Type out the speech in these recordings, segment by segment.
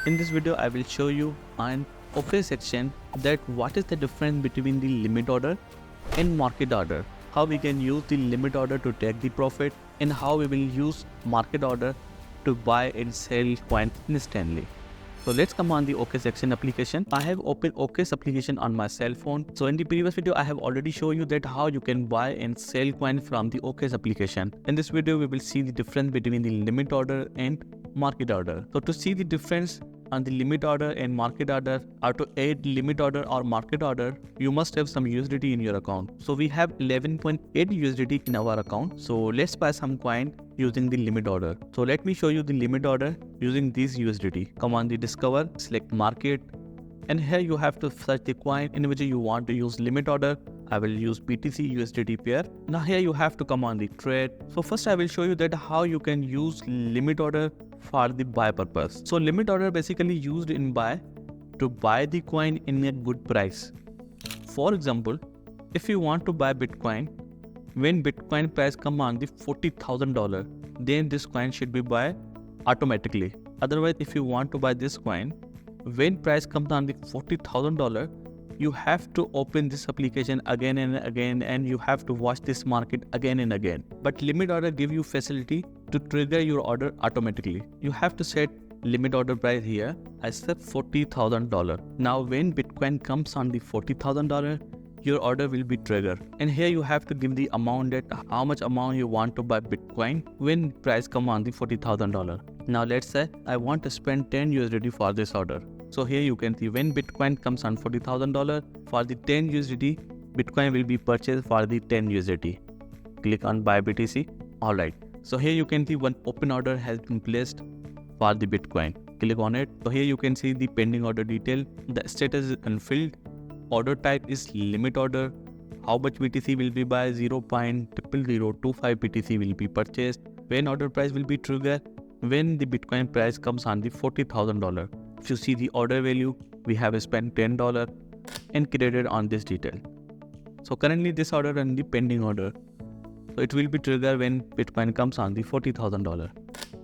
In this video, I will show you an OKX section that what is the difference between the limit order and market order, how we can use the limit order to take the profit, and how we will use market order to buy and sell coin instantly. So let's come on the OKX section application. I have opened OKX application on my cell phone. So in the previous video, I have already shown you that how you can buy and sell coin from the OKX application. In this video, we will see the difference between the limit order and market order. So to see the difference on the limit order and market order, or to add limit order or market order, you must have some USDT in your account. So we have 11.8 USDT in our account. So let's buy some coin using the limit order. So let me show you the limit order using this USDT. Come on the discover, select market, and here you have to search the coin in which you want to use limit order. I will use BTC USDT pair. Now here you have to come on the trade. So first I will show you that how you can use limit order for the buy purpose. So limit order basically used in buy to buy the coin in a good price. For example, if you want to buy Bitcoin, when Bitcoin price come on the $40,000, then this coin should be buy automatically. Otherwise, if you want to buy this coin, when price comes on the $40,000, you have to open this application again and again, and you have to watch this market again and again. But limit order give you facility to trigger your order automatically. You have to set limit order price here as the $40,000. Now when Bitcoin comes on the $40,000, your order will be triggered. And here you have to give the amount, that how much amount you want to buy Bitcoin when price come on the $40,000. Now let's say I want to spend 10 USDT for this order. So here you can see when Bitcoin comes on $40,000, for the 10 USDT, Bitcoin will be purchased for the 10 USDT. Click on buy BTC. Alright. So here you can see one open order has been placed for the Bitcoin. Click on it. So here you can see the pending order detail. The status is unfilled. Order type is limit order. How much BTC will be by 0.0025 BTC will be purchased. When order price will be triggered, when the Bitcoin price comes on the $40,000. If you see the order value, we have spent $10 and credited on this detail. So currently this order and the pending order. So it will be triggered when Bitcoin comes on the $40,000.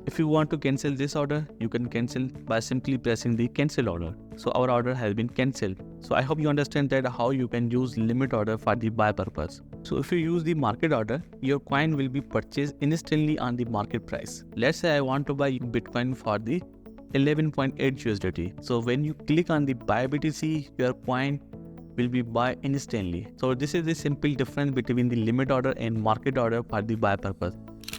If you want to cancel this order, you can cancel by simply pressing the cancel order. So our order has been cancelled. So I hope you understand that how you can use limit order for the buy purpose. So if you use the market order, your coin will be purchased instantly on the market price. Let's say I want to buy Bitcoin for the 11.8 USDT. So when you click on the buy BTC, your coin will be buy instantly. So this is the simple difference between the limit order and market order for the buy purpose.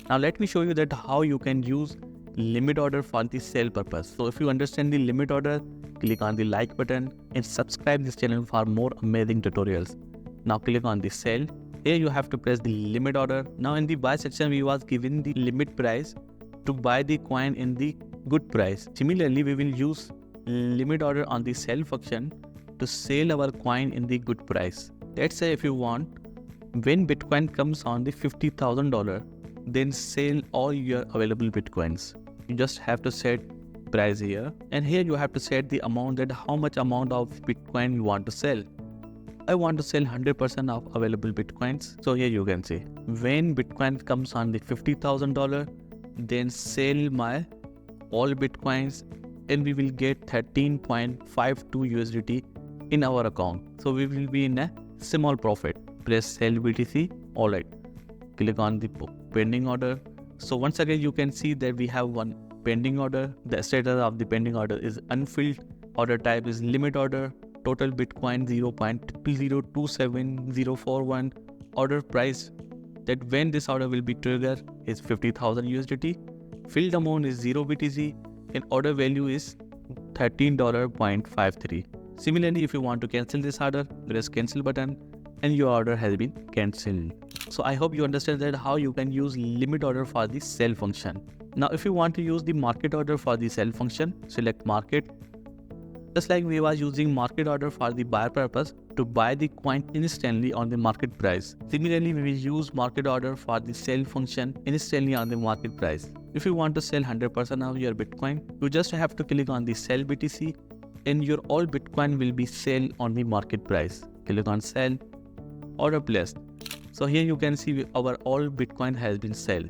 Now let me show you that how you can use limit order for the sell purpose. So if you understand the limit order, click on the like button and subscribe this channel for more amazing tutorials. Now click on the sell. Here you have to press the limit order. Now in the buy section, we was given the limit price to buy the coin in the good price. Similarly, we will use limit order on the sell function to sell our coin in the good price. Let's say if you want, when Bitcoin comes on the $50,000, then sell all your available Bitcoins. You just have to set price here, and here you have to set the amount, that how much amount of Bitcoin you want to sell. I want to sell 100% of available Bitcoins. So here you can see when Bitcoin comes on the $50,000, then sell my all Bitcoins and we will get 13.52 USDT in our account. So we will be in a small profit. Press sell BTC. Alright. Click on the pending order. So once again you can see that we have one pending order. The status of the pending order is unfilled. Order type is limit order. Total Bitcoin 0.00027041. Order price, that when this order will be triggered, is 50,000 USDT. Filled amount is 0 BTC and order value is $13.53. Similarly, if you want to cancel this order, press cancel button and your order has been cancelled. So I hope you understand that how you can use limit order for the sell function. Now if you want to use the market order for the sell function, select market. Just like we was using market order for the buy purpose to buy the coin instantly on the market price. Similarly, we will use market order for the sell function instantly on the market price. If you want to sell 100% of your Bitcoin, you just have to click on the sell BTC and your all Bitcoin will be sell on the market price. Click on sell, order placed. So here you can see our all Bitcoin has been sell.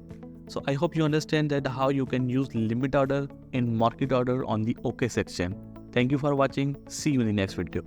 So I hope you understand that how you can use limit order and market order on the OKX section. Thank you for watching. See you in the next video.